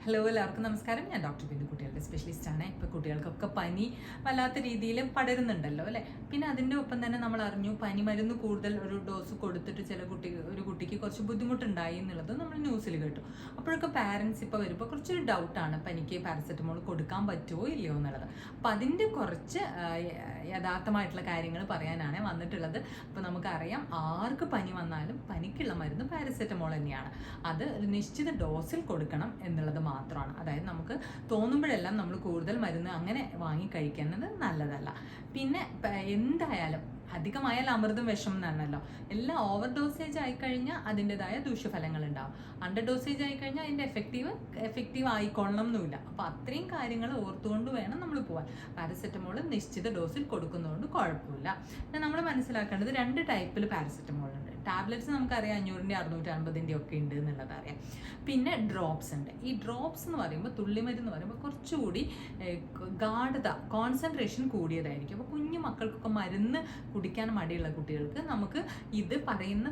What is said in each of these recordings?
Hello, എല്ലാവർക്കും നമസ്കാരം. ഞാൻ ഡോക്ടർ ബിന്ദു, കുട്ടികളുടെ സ്പെഷ്യലിസ്റ്റാണ്. ഇപ്പോൾ കുട്ടികൾക്കൊക്കെ പനി വല്ലാത്ത രീതിയിൽ പടരുന്നുണ്ടല്ലോ അല്ലേ. പിന്നെ അതിൻ്റെ ഒപ്പം തന്നെ നമ്മൾ അറിഞ്ഞു പനി മരുന്ന് കൂടുതൽ ഒരു ഡോസ് കൊടുത്തിട്ട് ഒരു കുട്ടിക്ക് കുറച്ച് ബുദ്ധിമുട്ടുണ്ടായി എന്നുള്ളത് നമ്മൾ ന്യൂസിൽ കേട്ടു. അപ്പോഴൊക്കെ പാരൻസ് ഇപ്പോൾ വരുമ്പോൾ കുറച്ചൊരു ഡൗട്ടാണ് പനിക്ക് പാരസെറ്റമോൾ കൊടുക്കാൻ പറ്റുമോ ഇല്ലയോ എന്നുള്ളത്. അപ്പോൾ അതിൻ്റെ കുറച്ച് യഥാർത്ഥമായിട്ടുള്ള കാര്യങ്ങൾ പറയാനാണ് വന്നിട്ടുള്ളത്. അപ്പോൾ നമുക്കറിയാം ആർക്ക് പനി വന്നാലും പനിക്കുള്ള മരുന്ന് പാരസെറ്റമോൾ തന്നെയാണ്. അത് ഒരു നിശ്ചിത ഡോസിൽ കൊടുക്കണം എന്നുള്ളത് മാത്രമാണ്. അതായത് നമുക്ക് തോന്നുമ്പോഴെല്ലാം നമ്മൾ കൂടുതൽ മരുന്ന് അങ്ങനെ വാങ്ങി കഴിക്കുന്നത് നല്ലതല്ല. പിന്നെ എന്തായാലും അധികമായാൽ അമൃതം വിഷം എന്നാണല്ലോ. എല്ലാം ഓവർ ഡോസേജ് ആയിക്കഴിഞ്ഞാൽ അതിൻ്റെതായ ദൂഷ്യഫലങ്ങൾ ഉണ്ടാവും. അണ്ടർ ഡോസേജ് ആയിക്കഴിഞ്ഞാൽ അതിൻ്റെ എഫക്റ്റീവ് ആയിക്കൊള്ളണം എന്നുമില്ല. അപ്പോൾ അത്രയും കാര്യങ്ങൾ ഓർത്തുകൊണ്ട് വേണം നമ്മൾ പോകാൻ. പാരസെറ്റമോൾ നിശ്ചിത ഡോസിൽ കൊടുക്കുന്നതുകൊണ്ട് കുഴപ്പമില്ല. പിന്നെ നമ്മൾ മനസ്സിലാക്കേണ്ടത് 2 ടൈപ്പിൽ പാരസെറ്റമോൾ ഉണ്ട്. ടാബ്ലറ്റ്സ് നമുക്കറിയാം 500-ന്റെ 650-ന്റെ ഒക്കെ ഉണ്ട് എന്നുള്ളത് അറിയാം. പിന്നെ ഡ്രോപ്സ് ഉണ്ട്. ഈ ഡ്രോപ്സ് എന്ന് പറയുമ്പോൾ തുള്ളിമരുന്ന് പറയുമ്പോൾ കുറച്ചുകൂടി ഗാഢത കോൺസെൻട്രേഷൻ കൂടിയതായിരിക്കും. അപ്പോൾ കുഞ്ഞു മക്കൾക്കൊക്കെ മരുന്ന് കുടിക്കാൻ മടിയുള്ള കുട്ടികൾക്ക് നമുക്ക് ഇത് പറയുന്ന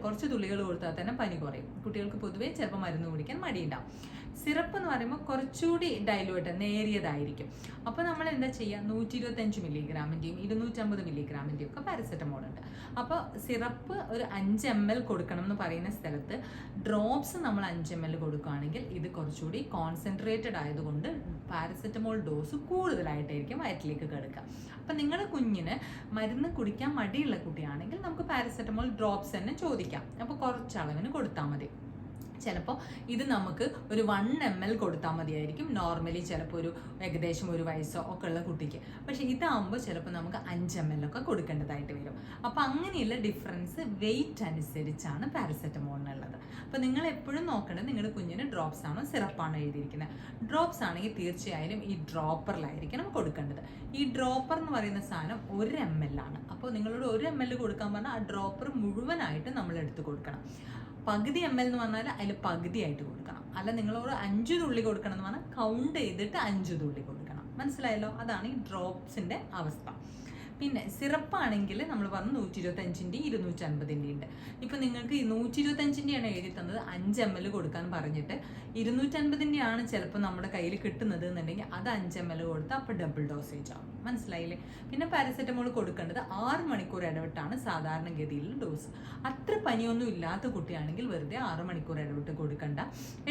കുറച്ച് തുള്ളികൾ കൊടുത്താൽ തന്നെ പനി കുറയും. കുട്ടികൾക്ക് പൊതുവേ ചിലപ്പോൾ മരുന്ന് കുടിക്കാൻ മടിയുണ്ടാവും. സിറപ്പ് എന്ന് പറയുമ്പോൾ കുറച്ചുകൂടി ഡൈലൂട്ട് നേരിയതായിരിക്കും. അപ്പോൾ നമ്മൾ എന്താ ചെയ്യുക, 125 മില്ലിഗ്രാമിൻ്റെയും 250 മില്ലിഗ്രാമിൻ്റെയും ഒക്കെ പാരസെറ്റമോൾ ഉണ്ട്. അപ്പോൾ സിറപ്പ് ഒരു 5 ml കൊടുക്കണം എന്ന് പറയുന്ന സ്ഥലത്ത് ഡ്രോപ്സ് നമ്മൾ 5 ml കൊടുക്കുകയാണെങ്കിൽ ഇത് കുറച്ചുകൂടി കോൺസെൻട്രേറ്റഡ് ആയതുകൊണ്ട് പാരസെറ്റമോൾ ഡോസ് കൂടുതലായിട്ടായിരിക്കും വയറ്റിലേക്ക് കിടക്കുക. അപ്പം നിങ്ങളുടെ കുഞ്ഞിന് മരുന്ന് കുടിക്കാൻ മടിയുള്ള കുട്ടിയാണെങ്കിൽ നമുക്ക് പാരസെറ്റമോൾ ഡ്രോപ്സ് തന്നെ ചോദിക്കാം. അപ്പോൾ കുറച്ച് അളവിന് കൊടുത്താൽ മതി. ചിലപ്പോൾ ഇത് നമുക്ക് ഒരു 1 ml കൊടുത്താൽ മതിയായിരിക്കും. നോർമലി ചിലപ്പോൾ ഏകദേശം 1 വയസ്സോ ഒക്കെ ഉള്ള കുട്ടിക്ക്. പക്ഷേ ഇതാകുമ്പോൾ ചിലപ്പോൾ നമുക്ക് 5 ml ഒക്കെ കൊടുക്കേണ്ടതായിട്ട് വരും. അപ്പോൾ അങ്ങനെയുള്ള ഡിഫറൻസ് വെയിറ്റ് അനുസരിച്ചാണ് പാരസെറ്റമോളിനുള്ളത്. അപ്പോൾ നിങ്ങൾ എപ്പോഴും നോക്കേണ്ടത് നിങ്ങളുടെ കുഞ്ഞിന് ഡ്രോപ്സ് ആണോ സിറപ്പാണോ എഴുതിയിരിക്കുന്നത്. ഡ്രോപ്സ് ആണെങ്കിൽ തീർച്ചയായും ഈ ഡ്രോപ്പറിലായിരിക്കണം കൊടുക്കേണ്ടത്. ഈ ഡ്രോപ്പർ എന്ന് പറയുന്ന സാധനം 1 ml ആണ്. അപ്പോൾ നിങ്ങളോട് 1 ml കൊടുക്കാൻ പറഞ്ഞാൽ ആ ഡ്രോപ്പർ മുഴുവനായിട്ട് നമ്മൾ എടുത്ത് കൊടുക്കണം. പകുതി ml എന്ന് പറഞ്ഞാൽ അതിൽ പകുതിയായിട്ട് കൊടുക്കണം. അല്ല നിങ്ങളോട് 5 തുള്ളി കൊടുക്കണം എന്ന് പറഞ്ഞാൽ കൗണ്ട് ചെയ്തിട്ട് 5 തുള്ളി കൊടുക്കണം. മനസ്സിലായല്ലോ? അതാണ് ഈ ഡ്രോപ്സിൻ്റെ അവസ്ഥ. പിന്നെ സിറപ്പാണെങ്കിൽ നമ്മൾ പറഞ്ഞു 125-ന്റെ 250-ന്റെ ഉണ്ട്. ഇപ്പം നിങ്ങൾക്ക് ഈ 125-ന്റെ എഴുതി തന്നത് 5 ml കൊടുക്കാൻ പറഞ്ഞിട്ട് 250-ന്റെ ആണ് ചിലപ്പോൾ നമ്മുടെ കയ്യിൽ കിട്ടുന്നത് എന്നുണ്ടെങ്കിൽ അത് 5 ml കൊടുത്താൽ അപ്പോൾ ഡബിൾ ഡോസേജ് ആവും. മനസ്സിലായില്ലേ? പിന്നെ പാരസെറ്റമോൾ കൊടുക്കേണ്ടത് 6 മണിക്കൂർ ഇടവിട്ടാണ് സാധാരണഗതിയിൽ ഡോസ്. അത്ര പനിയൊന്നും ഇല്ലാത്ത കുട്ടിയാണെങ്കിൽ വെറുതെ 6 മണിക്കൂർ ഇടവിട്ട് കൊടുക്കണ്ട.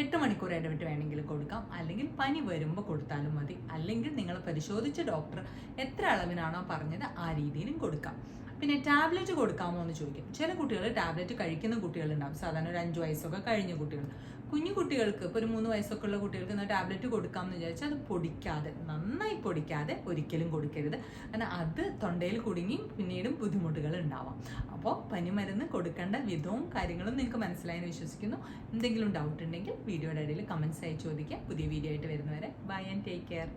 8 മണിക്കൂർ ഇടവിട്ട് വേണമെങ്കിൽ കൊടുക്കാം. അല്ലെങ്കിൽ പനി വരുമ്പോൾ കൊടുത്താലും മതി. അല്ലെങ്കിൽ നിങ്ങൾ പരിശോധിച്ച ഡോക്ടർ എത്ര അളവിനാണോ പറഞ്ഞത് ആ രീതിയിലും കൊടുക്കാം. പിന്നെ ടാബ്ലറ്റ് കൊടുക്കാമോ എന്ന് ചോദിക്കും. ചില കുട്ടികൾ ടാബ്ലറ്റ് കഴിക്കുന്ന കുട്ടികളുണ്ടാവും. സാധാരണ ഒരു 5 വയസ്സൊക്കെ കഴിഞ്ഞ കുട്ടികൾ. കുഞ്ഞു കുട്ടികൾക്ക് ഇപ്പോൾ ഒരു 3 വയസ്സൊക്കെ ഉള്ള കുട്ടികൾക്ക് ടാബ്ലറ്റ് കൊടുക്കാമെന്ന് വിചാരിച്ചാൽ അത് നന്നായി പൊടിക്കാതെ ഒരിക്കലും കൊടുക്കരുത്. കാരണം അത് തൊണ്ടയിൽ കുടുങ്ങി പിന്നീടും ബുദ്ധിമുട്ടുകൾ ഉണ്ടാവാം. അപ്പോൾ പനിമരുന്ന് കൊടുക്കേണ്ട വിധവും കാര്യങ്ങളും നിങ്ങൾക്ക് മനസ്സിലായെന്ന് വിശ്വസിക്കുന്നു. എന്തെങ്കിലും ഡൗട്ട് ഉണ്ടെങ്കിൽ വീഡിയോയുടെ ഇടയിൽ കമൻസ് ആയി ചോദിക്കുക. പുതിയ വീഡിയോ ആയിട്ട് വരുന്നവരെ ബൈ ആൻഡ് ടേക്ക് കെയർ.